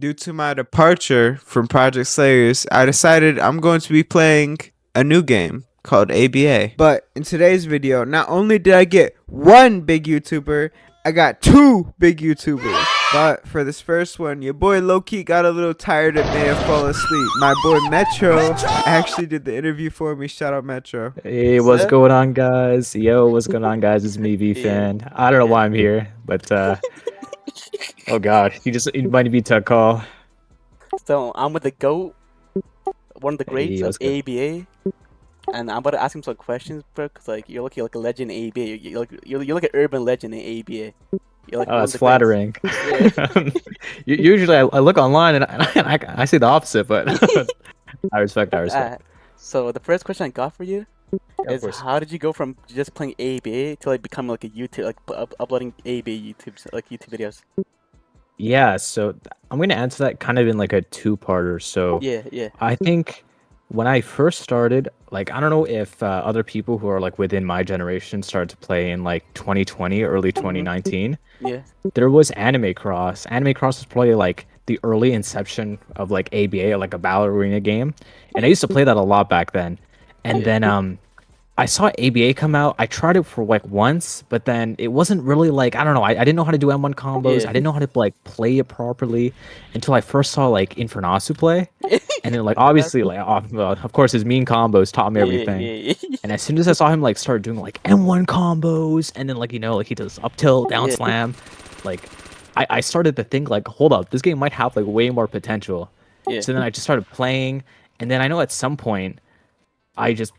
Due to my departure from Project Slayers, I decided I'm going to be playing a new game called ABA. But in today's video, not only did I get one big YouTuber, I got two big YouTubers. But for this first one, your boy Loki got a little tired and may have fallen asleep. My boy Metro actually did the interview for me. Shout out Metro. Hey, what's going on, guys? Yo, what's going on, guys? It's me, Vfan. I don't know why I'm here, but oh god, you invited me to a call. So I'm with the GOAT, one of the greats of good? ABA, and I'm about to ask him some questions, bro. Cause like you're looking like a legend in ABA. You're like an urban legend in ABA. You're like Oh, that's flattering. Usually, I look online and I say the opposite, but I respect. So the first question I got for you is, course. how did you go from just playing ABA to like becoming like a YouTube, like uploading ABA YouTube videos? Yeah, so I'm gonna answer that kind of in like a two-parter. So Yeah. I think when I first started, like I don't know if other people who are like within my generation started to play in like 2020, early 2019. Yeah. There was Anime Cross. Anime Cross was probably like the early inception of like ABA, like a battle arena game, and I used to play that a lot back then. And then I saw ABA come out. I tried it for like once, but then it wasn't really like, I don't know. I didn't know how to do M1 combos. I didn't know how to like play it properly until I first saw like Infernasu play. And then like obviously like of course his mean combos taught me everything. And as soon as I saw him like start doing like M1 combos and then like like he does up tilt, down slam, like I started to think like, hold up, this game might have like way more potential. So then I just started playing, and then I know at some point I just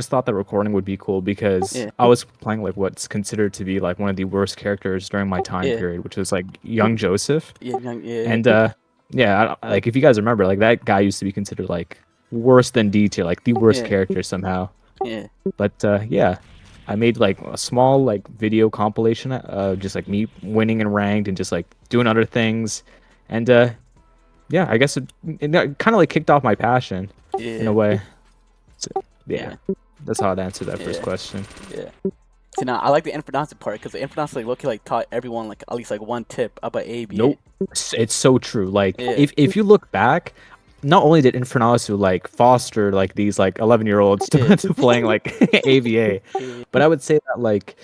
thought that recording would be cool because I was playing like what's considered to be like one of the worst characters during my time period, which was like young Joseph. And like if you guys remember, like that guy used to be considered like worse than D tier, like the worst character somehow. But yeah, I made like a small like video compilation of just like me winning and ranked and just like doing other things. And yeah, I guess it kind of like kicked off my passion in a way. So, yeah, that's how I'd answer that first question. See, now I like the Infernasu part because the Infernasu like Loki like taught everyone like at least like one tip about ABA. Nope, it's so true. Like if you look back, not only did Infernasu like foster like these like 11-year-olds to playing like ABA, but I would say that like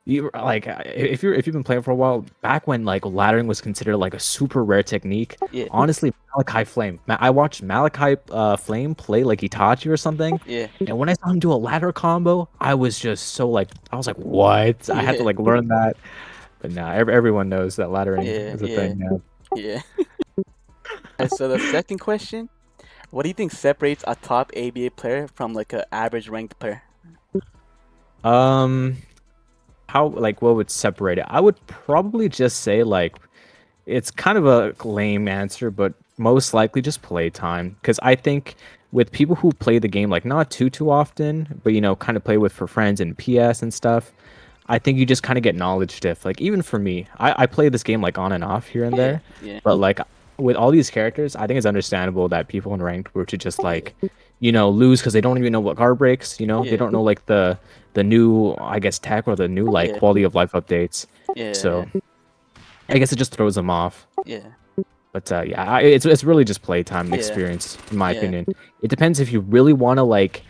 if you've been playing for a while, back when like laddering was considered like a super rare technique, honestly, Malachi Flame. I watched Malachi Flame play like Itachi or something, and when I saw him do a ladder combo, I was just so like, I was like, what? I had to like learn that. But now everyone knows that laddering is a thing now. So the second question, what do you think separates a top ABA player from like an average ranked player? How like what would separate it? I would probably just say like it's kind of a lame answer, but most likely just play time. Because I think with people who play the game like not too often, but kind of play with for friends and PS and stuff, I think you just kind of get knowledge diff. Like even for me, I play this game like on and off here and there, but like with all these characters, I think it's understandable that people in ranked were to just like lose because they don't even know what guard breaks. They don't know like the new, I guess, tech or the new like quality of life updates. So I guess it just throws them off. But yeah, it's really just playtime and experience, in my opinion. It depends if you really want to like,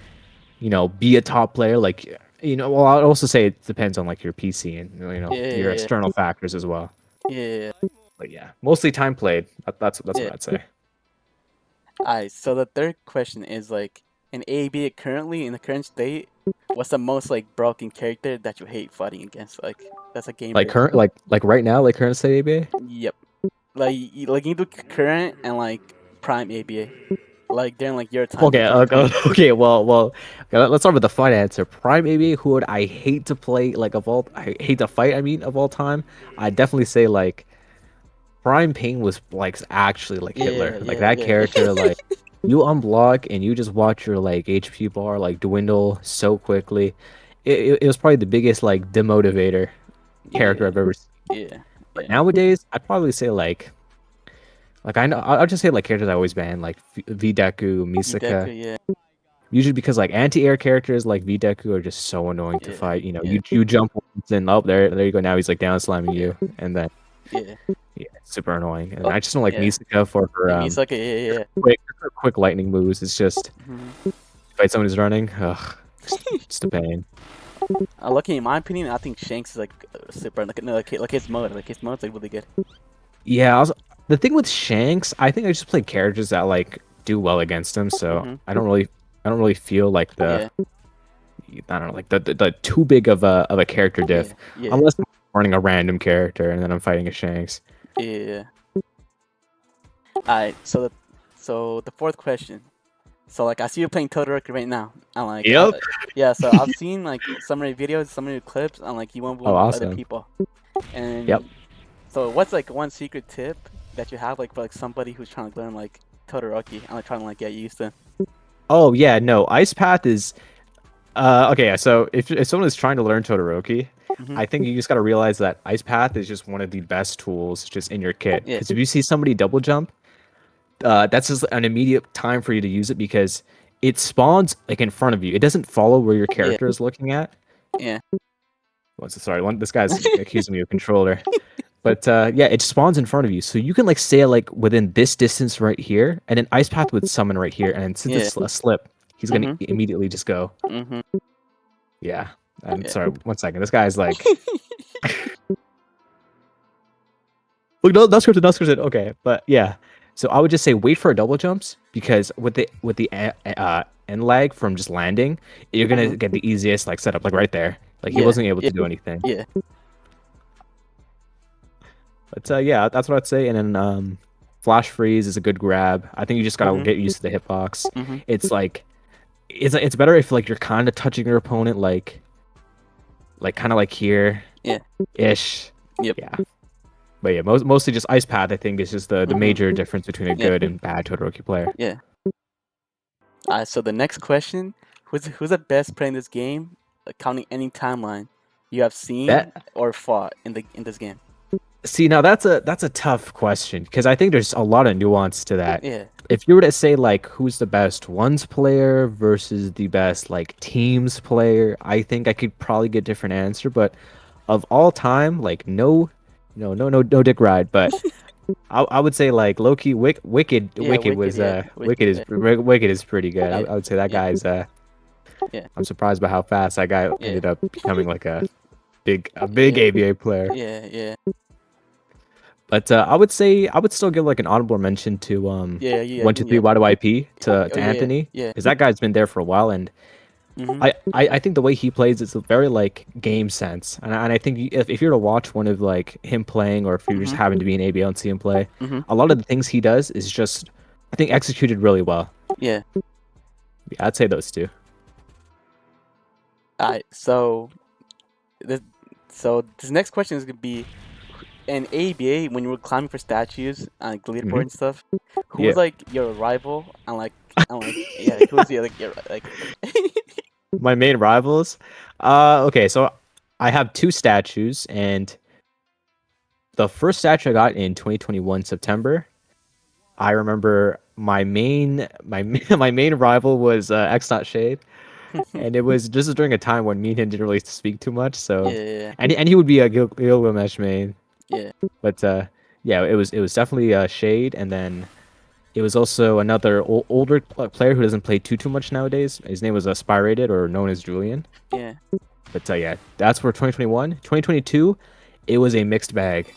be a top player. Like well, I'd also say it depends on like your PC and your external factors as well. But yeah, mostly time played. That's what I'd say. Alright, so the third question is like, in ABA currently, in the current state, what's the most like broken character that you hate fighting against? Like that's a game. Like current, like right now, like current state ABA. Yep. Like you do current and like prime ABA, like during like your time. Okay. Well. Let's start with the fun answer. Prime ABA, who would I hate to play like I hate to fight. I mean, of all time, I definitely say like Prime Pain was like actually like Hitler. Like that character, like you unblock and you just watch your like HP bar like dwindle so quickly. It was probably the biggest like demotivator character I've ever seen. But nowadays, I'd probably say like I know I'll just say like characters I always ban like Vdeku, Misaka. Usually because like anti-air characters like Vdeku are just so annoying to fight. You jump once and there you go. Now he's like down slamming you, and then Yeah. Yeah, it's super annoying. And Oh, I just don't like yeah. Misaka for her Yeah, Misaka, yeah. quick lightning moves. It's just Mhm. fight someone who's running. Ugh, just a pain. Lucky, in my opinion, I think Shanks is like super. Like no, like his mode. Like his mode's like really good. Yeah, also, the thing with Shanks, I think I just play characters that like do well against him, so Mhm. I don't really feel like Yeah. I don't know, like the too big of a character diff, Yeah. unless I'm running a random character and then I'm fighting a Shanks. Yeah. Alright. So the fourth question. So like I see you playing Todoroki right now. I'm like, Yep. yeah. So I've seen like some of your videos, some of your clips. I'm like, you won't Oh, win with other awesome. people. And Yep. so what's like one secret tip that you have like for like somebody who's trying to learn like Todoroki and like trying to like get used to? Oh yeah, no, Ice Path is okay. Yeah, so if someone is trying to learn Todoroki, Mhm. I think you just got to realize that Ice Path is just one of the best tools just in your kit. Yeah. Because if you see somebody double jump, that's just an immediate time for you to use it because it spawns like in front of you. It doesn't follow where your character is looking at. Yeah. This guy's accusing me of controller. But yeah, it spawns in front of you, so you can like stay like within this distance right here, and then Ice Path would summon right here, and since it's a slip, he's gonna immediately just go. Mhm. Yeah. I'm Yeah. sorry. 1 second. This guy's like, look, no, that's scripted. Okay, but yeah. So I would just say wait for double jumps because with the end lag from just landing, you're gonna get the easiest like setup like right there. Like he wasn't able to do anything. Yeah. But yeah, that's what I'd say. And then flash freeze is a good grab. I think you just gotta get used to the hitbox. It's like it's better if like you're kind of touching your opponent like kind of like here. Yeah. Ish. Yep. Yeah. But yeah, mostly just Ice Path. I think is just the major difference between a good and bad Todoroki player. Yeah. So the next question: who's the best player in this game, counting any timeline you have seen or fought in this game? See, now that's a tough question because I think there's a lot of nuance to that. Yeah. If you were to say like who's the best ones player versus the best like teams player, I think I could probably get a different answer. But of all time, like no dick ride. But I would say like Loki, Wicked is pretty good. I would say that guy's I'm surprised by how fast that guy ended up becoming like a big ABA player. Yeah. But I would still give like an honorable mention to 123 YYP to Anthony because that guy's been there for a while and I think the way he plays is very like game sense and I think if you're to watch one of like him playing or if you just happen to be an ABL and see him play, a lot of the things he does is just I think executed really well. Yeah, I'd say those two. Alright, so this next question is gonna be in ABA when you were climbing for statues on like, the leaderboard and stuff. Who was like your rival? And like who's your like my main rivals? Okay, so I have 2 statues, and the first statue I got in 2021 September. I remember my main rival was X Not Shade. And it was just during a time when me and him didn't really speak too much, so and he would be a Gilgamesh main. Yeah. But yeah, it was definitely Shade, and then it was also another older player who doesn't play too much nowadays. His name was Spirated, or known as Julian. Yeah. But yeah, that's for 2021. 2022, it was a mixed bag.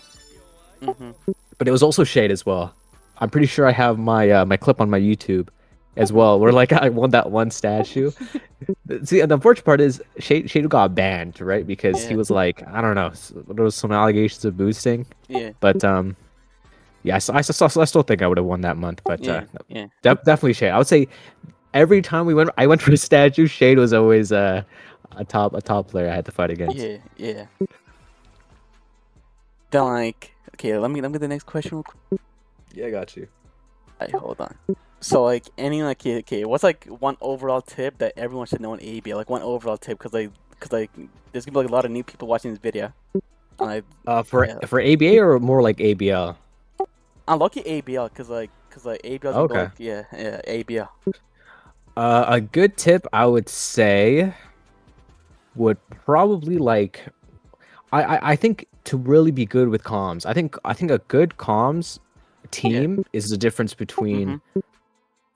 But it was also Shade as well. I'm pretty sure I have my my clip on my YouTube as well, where like I won that one statue. See, the unfortunate part is Shade got banned, right? Because he was like, I don't know, there was some allegations of boosting. Yeah. But yeah, I still think I would have won that month. But definitely Shade. I would say every time I went for a statue, Shade was always a top player I had to fight against. Yeah. Then like, okay, let me get the next question real quick. Yeah, I got you. Alright, hold on. So like any like okay, what's like one overall tip that everyone should know in ABL? Like one overall tip, cause there's gonna be like a lot of new people watching this video. And, for ABA or more like ABL? I'm lucky ABL, cause ABL. Okay. Like, yeah, ABL. A good tip I would say would probably like I think to really be good with comms, I think a good comms team is the difference between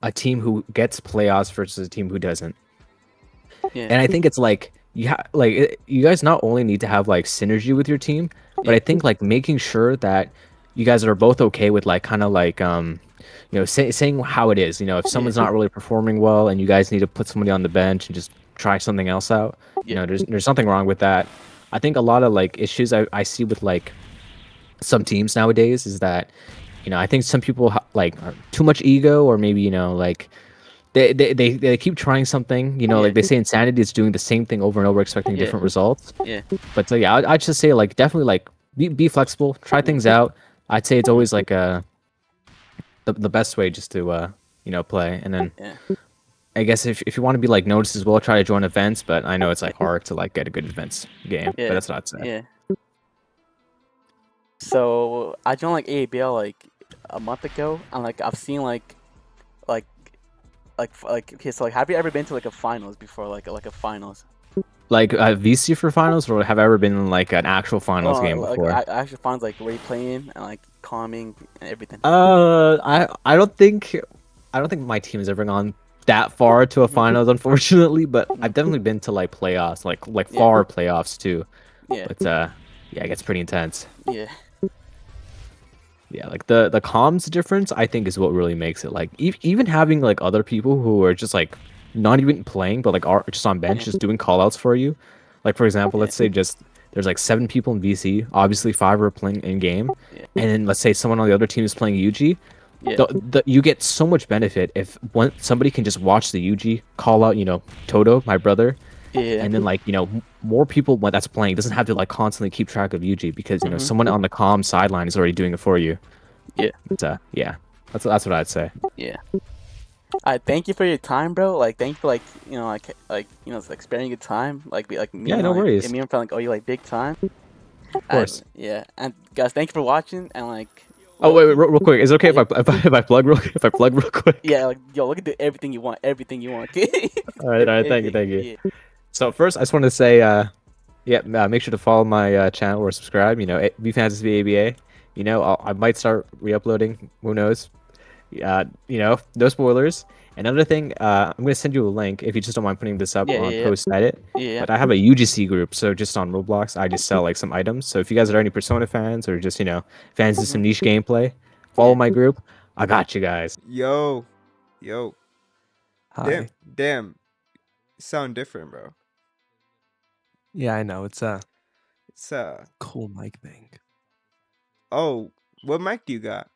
a team who gets playoffs versus a team who doesn't. Yeah. And I think it's like you guys not only need to have like synergy with your team, but I think like making sure that you guys are both okay with like kind of like you know, saying how it is. You know, if someone's not really performing well and you guys need to put somebody on the bench and just try something else out, you know, there's something wrong with that. I think a lot of like issues I see with like some teams nowadays is that, you know, I think some people like are too much ego, or maybe, you know, like they keep trying something, you know, like they say insanity is doing the same thing over and over expecting different results. But so yeah, I'd just say like definitely like be flexible, try things out. I'd say it's always like the best way just to you know, play. And then I guess if you want to be like noticed as well, try to join events, but I know it's like hard to like get a good events game. But that's what I'd say. Yeah. So I joined like ABL like a month ago, and like I've seen like okay, so like have you ever been to like a finals before, like a finals? Like VC for finals, or have I ever been in like an actual finals game Like before? I actually finals, like where you playing and like calming and everything. I don't think my team has ever gone that far to a finals, unfortunately. But I've definitely been to like playoffs, like far playoffs too. But yeah, it gets pretty intense. Yeah, like the comms difference, I think, is what really makes it. Like even having like other people who are just like not even playing, but like are just on bench, just doing callouts for you. Like for example, let's say just there's like 7 people in VC. Obviously, 5 are playing in game, and then let's say someone on the other team is playing UG. You get so much benefit if somebody can just watch the UG call out, you know, Toto, my brother, and then like, you know, more people when that's playing doesn't have to like constantly keep track of UG, because you know someone on the comm sideline is already doing it for you. But, yeah, that's what I'd say. Thank you for your time, bro. Like, thank you for like, you know, like you know, like sparing your time. Like, me, Yeah, no like, worries. and me, I'm feeling like, oh, you like big time. Of course. And guys, thank you for watching, and like. Oh wait, real quick. Is it okay if I plug real quick? Yeah, like yo, look at everything you want, everything you want. All right. Thank you. So first, I just want to say, make sure to follow my channel or subscribe. You know, vFantastv ABA. You know, I might start re-uploading. Who knows? You know, no spoilers. Another thing, I'm gonna send you a link if you just don't mind putting this up on post edit. But I have a UGC group, so just on Roblox, I just sell like some items. So if you guys are any Persona fans, or just, you know, fans of some niche gameplay, follow my group. I got you guys. Yo. Hi. Damn. You sound different, bro. Yeah, I know. It's a It's cool mic thing. Oh, what mic do you got?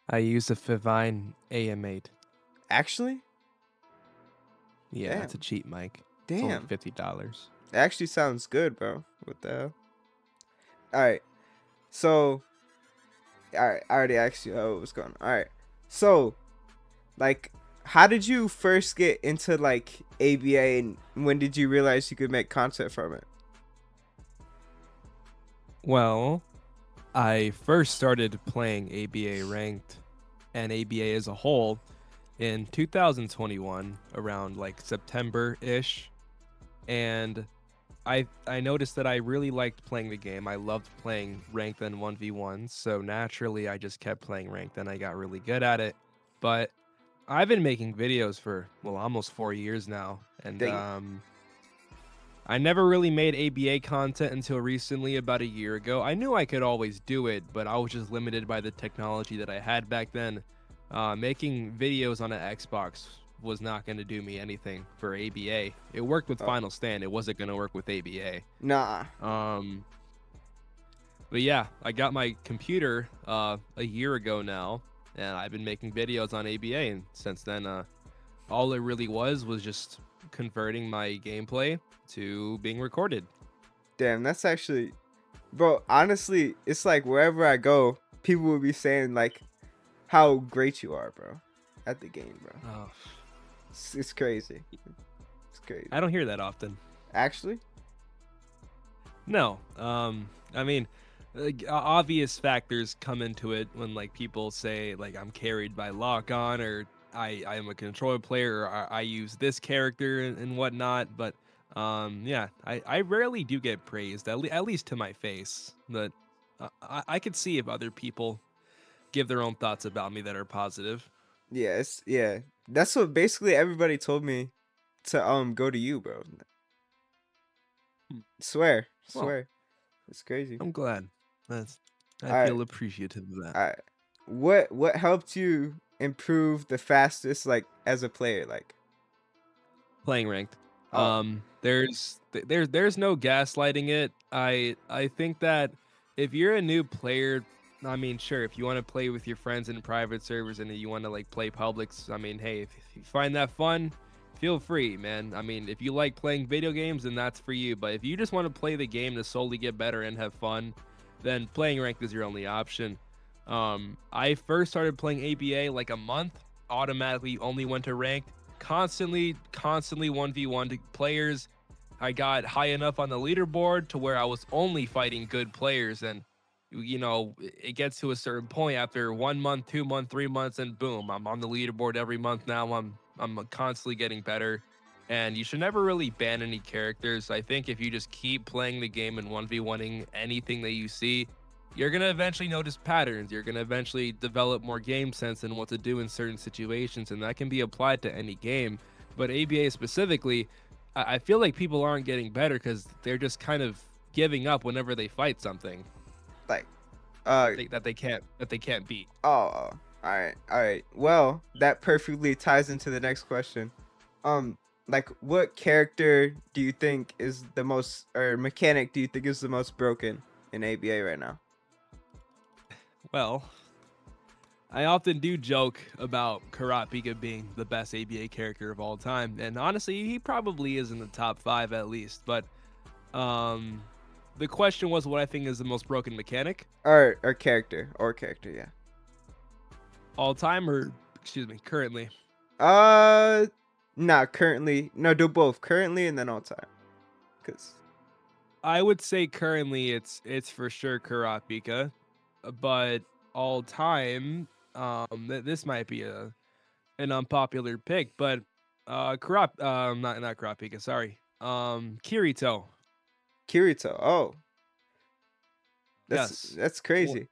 I use a Vfan AM8. Actually? Yeah, it's a cheap mic. It's Damn. only $50. It actually sounds good, bro. What the hell? Alright. So, alright, I already asked you how it was going. Alright. So, like, how did you first get into, like, ABA, and when did you realize you could make content from it? Well, I first started playing ABA ranked and ABA as a whole in 2021, around like September-ish. And I noticed that I really liked playing the game. I loved playing ranked and 1v1, so naturally I just kept playing ranked and I got really good at it. But I've been making videos for, well, almost 4 years now, and I never really made ABA content until recently, about a year ago. I knew I could always do it, but I was just limited by the technology that I had back then. Making videos on an Xbox was not going to do me anything for ABA. It worked with Final Stand. It wasn't going to work with ABA. Nah. But yeah, I got my computer a year ago now, and I've been making videos on ABA, and since then, all it really was just converting my gameplay to being recorded. Damn, that's actually, bro, honestly, it's like wherever I go, people will be saying like how great you are, bro, at the game, bro. Oh. It's crazy. It's crazy. I don't hear that often. Actually? No. I mean, obvious factors come into it when like people say like I'm carried by lock on, or I am a controller player, or I use this character and whatnot, but Yeah, I rarely do get praised, at least to my face. But I could see if other people give their own thoughts about me that are positive. Yes, yeah. That's what basically everybody told me to go to you, bro. Hmm. Swear, Well, swear. It's crazy. I'm glad. That's I All right, feel appreciative of that. all right. What helped you improve the fastest, like as a player, like? Playing ranked. Oh, There's no gaslighting it. I think that if you're a new player, I mean, sure, if you want to play with your friends in private servers and you want to like play publics, I mean, hey, if you find that fun, feel free, man. I mean, if you like playing video games, then that's for you. But if you just want to play the game to solely get better and have fun, then playing ranked is your only option. I first started playing ABA like a month, automatically only went to ranked, constantly 1v1 to players. I got high enough on the leaderboard to where I was only fighting good players, and it gets to a certain point after 1 month, 2 month, 3 months, and boom, I'm on the leaderboard every month now. I'm constantly getting better, and you should never really ban any characters. I think if you just keep playing the game and 1v1ing anything that you see, you're going to eventually notice patterns. You're going to eventually develop more game sense and what to do in certain situations, and that can be applied to any game. But ABA specifically, I feel like people aren't getting better because they're just kind of giving up whenever they fight something like, that they can't beat. all right, all right. Well, that perfectly ties into the next question. Like, what character do you think is the most, or mechanic do you think is the most broken in ABA right now? Well, I often do joke about Kurapika being the best ABA character of all time, and honestly, he probably is in the top 5 at least. But the question was what I think is the most broken mechanic Or character, yeah. all time, or excuse me, currently. Not currently. No, do both currently and then all time. Cause I would say currently it's for sure Kurapika, but all time, this might be an unpopular pick, but not Kurapika, sorry. Kirito. Kirito. Oh, Yes. that's crazy.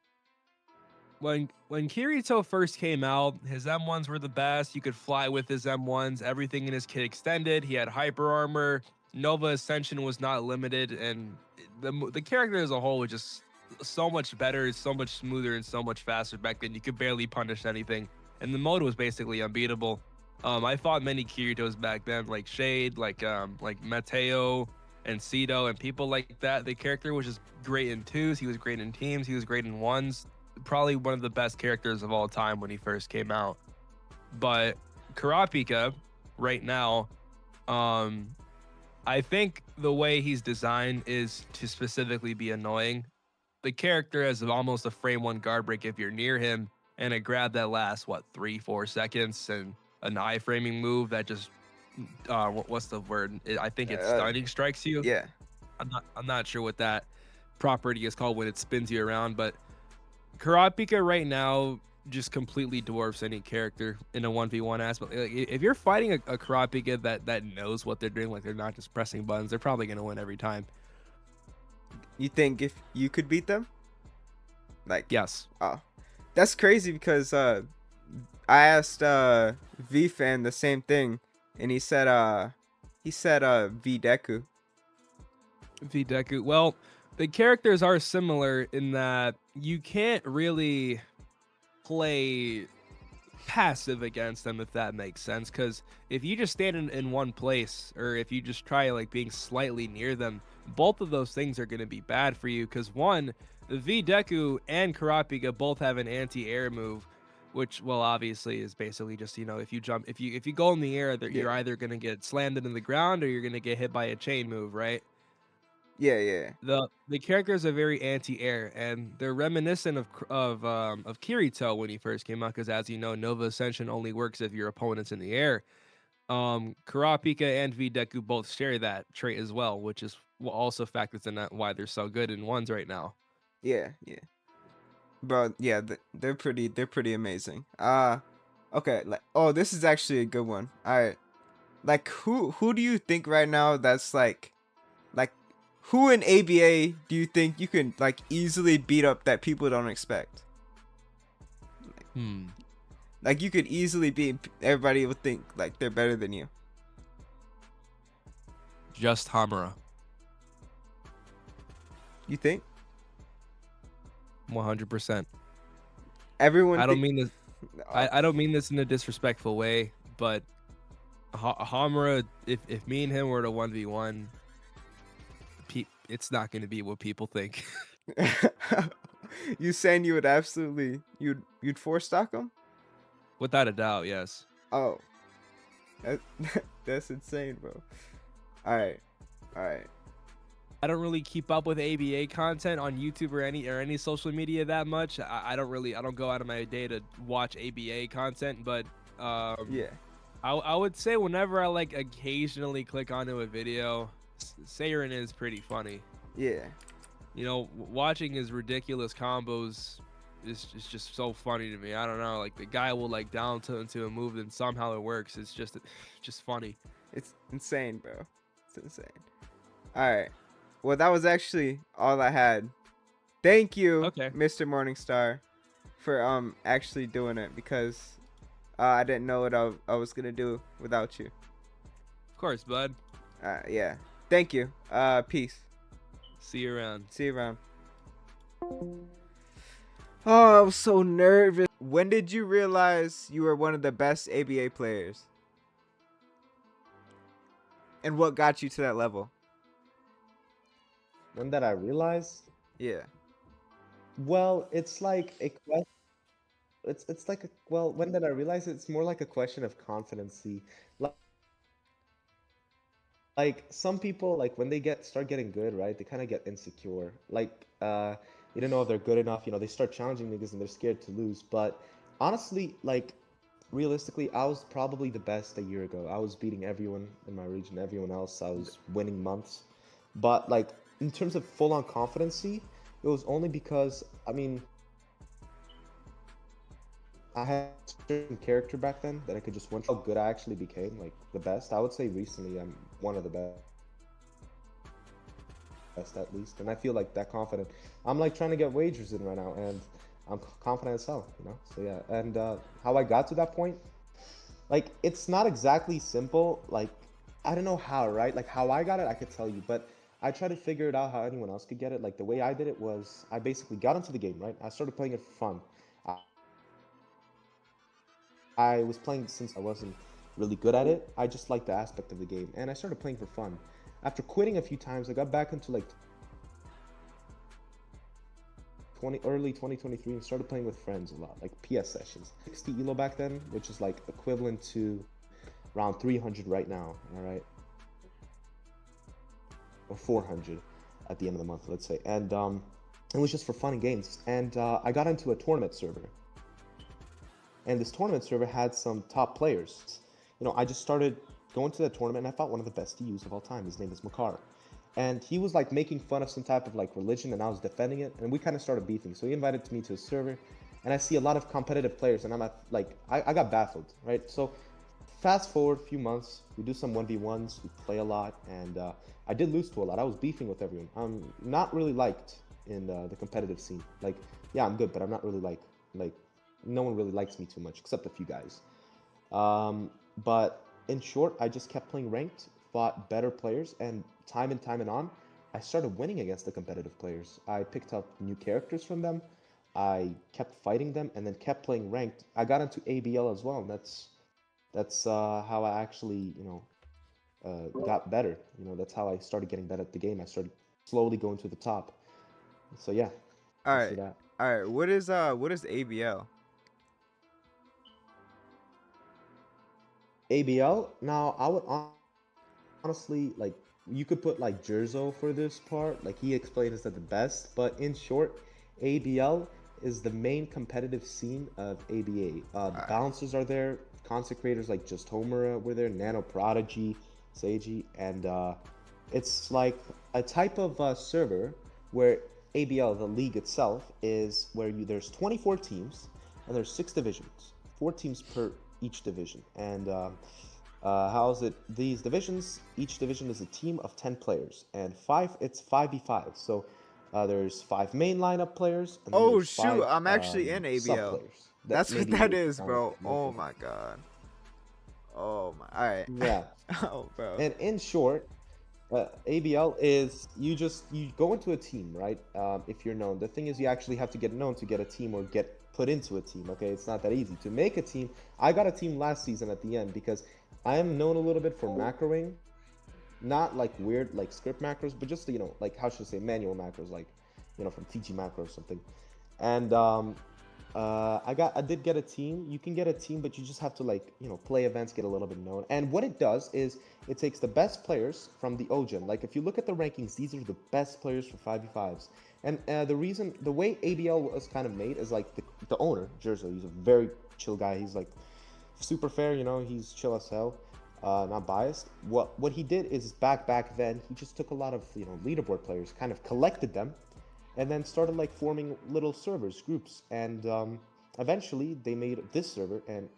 When Kirito first came out, his M1s were the best. You could fly with his M1s. Everything in his kit extended. He had hyper armor. Nova Ascension was not limited, and the character as a whole was just so much better, so much smoother, and so much faster back then. You could barely punish anything, and the mode was basically unbeatable. I fought many Kiritos back then, like Shade, like Mateo and Cedo, and people like that. The character was just great in twos. He was great in teams. He was great in ones. Probably one of the best characters of all time when he first came out. But Kurapika, right now, I think the way he's designed is to specifically be annoying. The character has almost a frame one guard break if you're near him, and a grab that lasts 3-4 seconds, and an iframing move that just what's the word? I think it's stunning strikes you. Yeah. I'm not sure what that property is called when it spins you around, but Kurapika right now just completely dwarfs any character in a 1v1 aspect. Like, if you're fighting a Kurapika that knows what they're doing, like they're not just pressing buttons, they're probably gonna win every time. You think if you could beat them? Like, Yes. oh, that's crazy because I asked Vfan the same thing, and he said Vdeku. Vdeku. Well, the characters are similar in that you can't really play passive against them, if that makes sense, because if you just stand in one place, or if you just try like being slightly near them, both of those things are going to be bad for you, because one, the Vdeku and Kurapika both have an anti-air move, which, well, obviously is basically just, if you jump, if you go in the air, you're either going to get slammed into the ground or you're going to get hit by a chain move, right? Yeah. The characters are very anti-air, and they're reminiscent of Kirito when he first came out, because as you know, Nova Ascension only works if your opponent's in the air. Kurapika and Vdeku both share that trait as well, which is also factors in that why they're so good in ones right now. Yeah. But yeah, they're pretty amazing. Okay, this is actually a good one. All right. like who do you think right now that's like who in ABA do you think you can like easily beat up that people don't expect? Like you could easily beat, everybody would think like they're better than you. Just Hamura. You think? 100%. Everyone I don't think- mean this. I don't mean this in a disrespectful way, but Hamura, if me and him were to 1v1, it's not going to be what people think. You saying you would absolutely you'd force stock him? Without a doubt, yes. Oh, that's insane, bro. All right. I don't really keep up with ABA content on YouTube or any social media that much. I don't go out of my day to watch ABA content, but Yeah. I would say whenever I like occasionally click onto a video, Seirin is pretty funny. Yeah. You know, watching his ridiculous combos is just so funny to me. I don't know, like the guy will like down tilt into a move and somehow it works. It's just funny. It's insane, bro. It's insane. All right. Well, that was actually all I had. Thank you, Okay. Mr. Morningstar, for actually doing it, because I didn't know what I was gonna do without you. Of course, bud. Yeah. Thank you. Peace. See you around. See you around. Oh, I was so nervous. When did you realize you were one of the best ABA players? And what got you to that level? When did I realize? Yeah. Well, it's like a question. It's like well, when did I realize? It's more like a question of confidence. Like some people, like when they start getting good, right? They kind of get insecure. Like you don't know if they're good enough. You know, they start challenging niggas and they're scared to lose. But honestly, like realistically, I was probably the best a year ago. I was beating everyone in my region, everyone else. I was winning months. But like in terms of full-on competency, it was only because I mean I had a certain character back then that I could just win. How good I actually became, like the best. I would say recently I'm one of the best at least, and I feel like that confident. I'm like trying to get wagers in right now, and I'm confident as hell, you know. So yeah, and how I got to that point, like it's not exactly simple. Like I don't know how, right? Like how I got it, I could tell you, but I try to figure it out how anyone else could get it. Like the way I did it was I basically got into the game, right? I started playing it for fun. I was playing since I wasn't really good at it. I just liked the aspect of the game, and I started playing for fun. After quitting a few times, I got back into like early 2023 and started playing with friends a lot, like PS sessions. 60 elo back then, which is like equivalent to around 300 right now, all right? Or 400 at the end of the month, let's say. And it was just for fun and games. And I got into a tournament server. And this tournament server had some top players. You know, I just started going to the tournament and I fought one of the best DUs of all time. His name is Makar. And he was like making fun of some type of like religion and I was defending it. And we kind of started beefing. So he invited me to his server and I see a lot of competitive players and I'm at, like, I got baffled, right? So fast forward a few months, we do some 1v1s, we play a lot. And I did lose to a lot. I was beefing with everyone. I'm not really liked in the competitive scene. Like, yeah, I'm good, but I'm not really like no one really likes me too much, except a few guys. But in short, I just kept playing ranked, fought better players, and time and on, I started winning against the competitive players. I picked up new characters from them, I kept fighting them, and then kept playing ranked. I got into ABL as well, and that's how I actually, you know, got better. You know, that's how I started getting better at the game. I started slowly going to the top. So yeah. All right. What is ABL? ABL. Now, I would honestly, like, you could put like Jerzo for this part. Like he explained this at the best. But in short, ABL is the main competitive scene of ABA. The balancers are there. Consecrators like Just Homura were there. Nano Prodigy, Seiji, and it's like a type of server where ABL, the league itself, is where there's 24 teams and there's 6 divisions, 4 teams per each division, and How's it? These divisions, each division is a team of 10 players, and it's 5v5. So there's 5 main lineup players, and then Oh there's shoot, 5 I'm actually in sub ABL. players. That's what maybe that you is, don't bro. know. Oh my god. Oh my. All right. Yeah. Oh, bro. And in short, ABL is you go into a team, right? If you're known. The thing is, you actually have to get known to get a team or get put into a team. Okay, it's not that easy to make a team. I got a team last season at the end because I am known a little bit for macroing, not like weird like script macros, but just like how should I say manual macros, like from TG Macro or something. And I did get a team. You can get a team, but you just have to play events, get a little bit known. And what it does is it takes the best players from the OGen. Like if you look at the rankings, these are the best players for 5v5s. And the way ABL was kind of made is like the owner, Sherzilla, he's a very chill guy. He's like super fair, he's chill as hell, not biased. What he did is back then, he just took a lot of leaderboard players, kind of collected them, and then started like forming little servers, groups, and eventually they made this server, and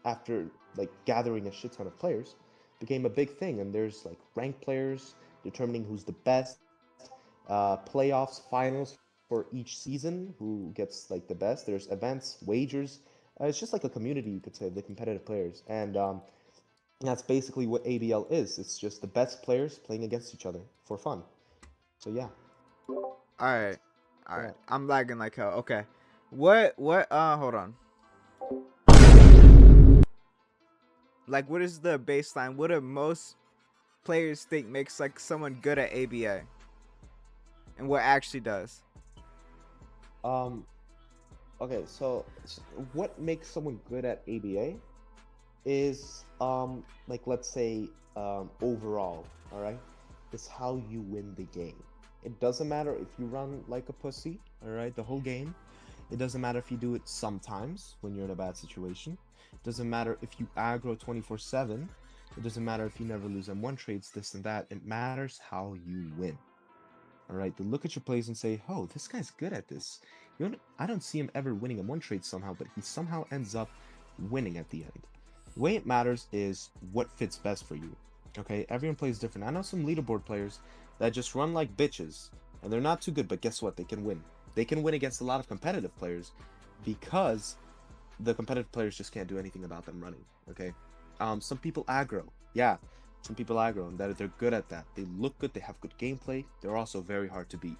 after like gathering a shit ton of players, became a big thing. And there's like ranked players determining who's the best, playoffs, finals for each season, who gets like the best. There's events, wagers. It's just like a community, you could say, the competitive players, and that's basically what ABL is. It's just the best players playing against each other for fun. So yeah. All right. I'm lagging like hell. Okay. What hold on. Like, what is the baseline? What do most players think makes like someone good at ABA? And what actually does? Okay, so what makes someone good at ABA is like, let's say overall, all right, is how you win the game. It doesn't matter if you run like a pussy, all right, the whole game. It doesn't matter if you do it sometimes when you're in a bad situation. It doesn't matter if you aggro 24/7. It doesn't matter if you never lose M1 trades, this and that. It matters how you win. All right, to look at your plays and say, oh, this guy's good at this. I don't see him ever winning M1 trades somehow, but he somehow ends up winning at the end. The way it matters is what fits best for you. Okay, everyone plays different. I know some leaderboard players that just run like bitches, and they're not too good, but guess what? They can win. They can win against a lot of competitive players because the competitive players just can't do anything about them running. Okay, some people aggro. Yeah, some people aggro, and they're good at that. They look good. They have good gameplay. They're also very hard to beat.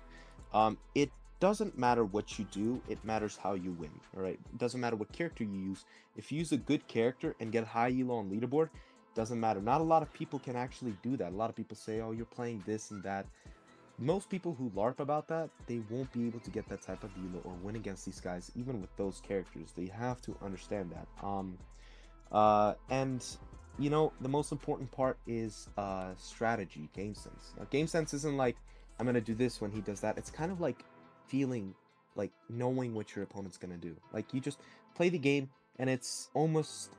It doesn't matter what you do. It matters how you win. All right. It doesn't matter what character you use. If you use a good character and get high elo on leaderboard, doesn't matter. Not a lot of people can actually do that. A lot of people say, oh, you're playing this and that. Most people who LARP about that, they won't be able to get that type of elo or win against these guys, even with those characters. They have to understand that. And the most important part is strategy, game sense. Now, game sense isn't like, I'm gonna do this when he does that. It's kind of like feeling, like knowing what your opponent's gonna do. Like, you just play the game, and it's almost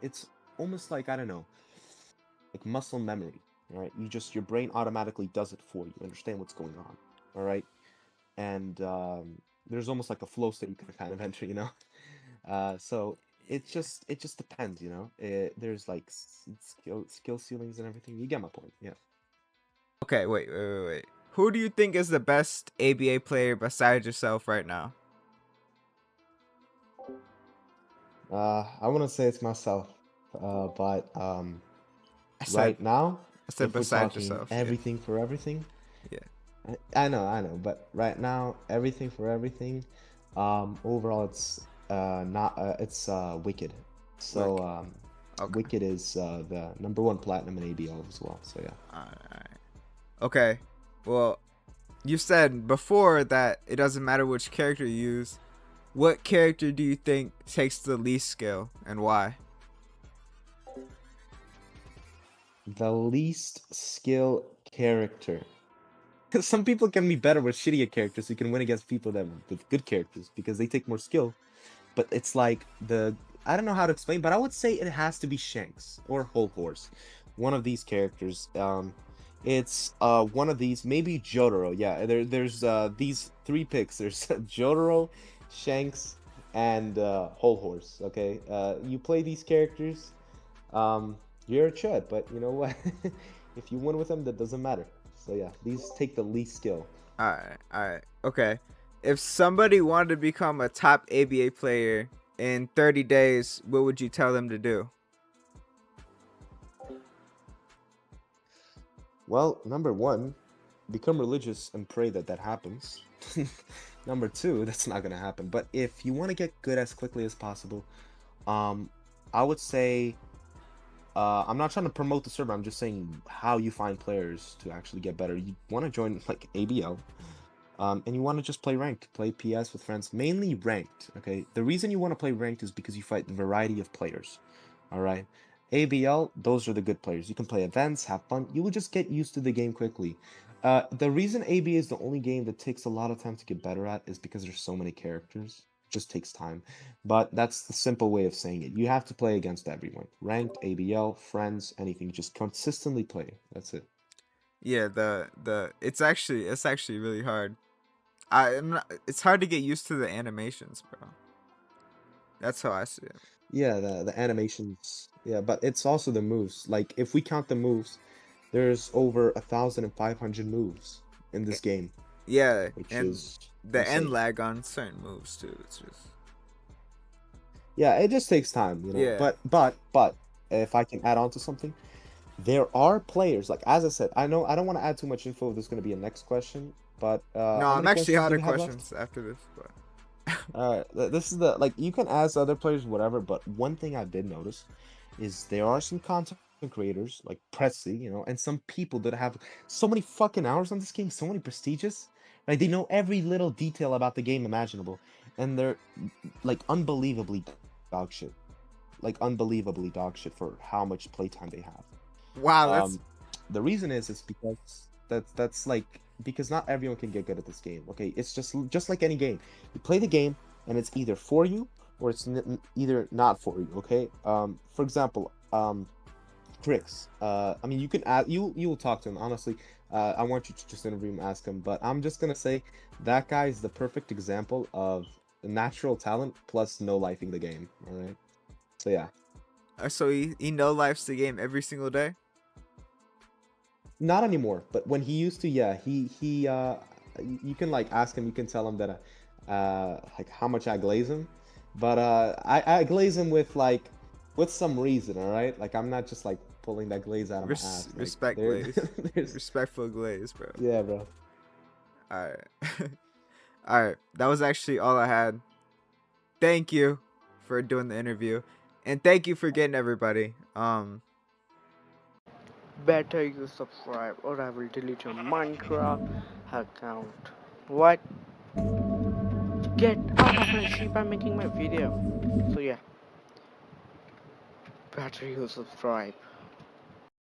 like, I don't know, like muscle memory. All right, your brain automatically does it for you. Understand what's going on. All right, and there's almost like a flow state you can kind of enter. So it just depends. There's like skill ceilings and everything. You get my point. Yeah. Okay, wait. Who do you think is the best ABA player besides yourself right now? I want to say it's myself, but said- now, I said if we're besides talking yourself. everything for everything, Yeah. I know, but right now, everything for everything, overall, it's not it's Wicked. So Okay. Wicked is the #1 platinum in ABL as well. So yeah. Alright. Okay. Well, you said before that it doesn't matter which character you use. What character do you think takes the least skill, and why? The least skill character. Some people can be better with shittier characters. You can win against people with good characters because they take more skill. But it's like I don't know how to explain, but I would say it has to be Shanks or Whole Horse. One of these characters. It's one of these, maybe Jotaro. Yeah, there's these 3 picks. There's Jotaro, Shanks, and Whole Horse. Okay, you play these characters. you're a chud, but you know what? If you win with them, that doesn't matter. So yeah, these take the least skill. Alright, okay. If somebody wanted to become a top ABA player in 30 days, what would you tell them to do? Well, number one, become religious and pray that that happens. Number two, that's not gonna happen. But if you want to get good as quickly as possible, um, I would say, I'm not trying to promote the server. I'm just saying how you find players to actually get better. You want to join like ABL, and you want to just play ranked, play PS with friends, mainly ranked. Okay, the reason you want to play ranked is because you fight a variety of players. All right, ABL, those are the good players. You can play events, have fun. You will just get used to the game quickly. The reason ABA is the only game that takes a lot of time to get better at is because there's so many characters. It just takes time. But that's the simple way of saying it. You have to play against everyone. Ranked, ABL, friends, anything. Just consistently play. That's it. Yeah, it's actually really hard. It's hard to get used to the animations, bro. That's how I see it. Yeah, the animations. Yeah, but it's also the moves. Like if we count the moves, there's over 1,500 moves in this game, Yeah, which and is the end insane. lag on certain moves too. It's just Yeah, it just takes time, you know. yeah. But if I can add on to something, there are players, like as I said, I know I don't want to add too much info. There's going to be a next question, but No, how I'm many actually questions out do of we have left? questions after this, but This is the, like, you can ask other players whatever, but one thing I did notice is there are some content creators like Pressy, you know, and some people that have so many fucking hours on this game, so many prestigious, like they know every little detail about the game imaginable, and they're like unbelievably dog shit for how much playtime they have. wow, that's Um, the reason is because that's like, because not everyone can get good at this game. Okay, it's just like any game. You play the game, and it's either for you or it's either not for you. Okay. For example, Tricks. I mean, you can add you will talk to him honestly. I want you to just interview him, ask him. But I'm just gonna say that guy is the perfect example of natural talent plus no lifing the game. All right. So yeah. so he no lifes the game every single day. Not anymore, but when he used to, yeah, you can like ask him, you can tell him that like how much I glaze him, but I glaze him with like with some reason, all right? Like I'm not just like pulling that glaze out of my ass. Like Respect there, glaze, there's respectful glaze, bro. yeah, bro. All right, all right. That was actually all I had. Thank you for doing the interview, and thank you for getting everybody. Better you subscribe or I will delete your Minecraft account. What? Get out of my sleep, I'm making my video. So yeah, better you subscribe.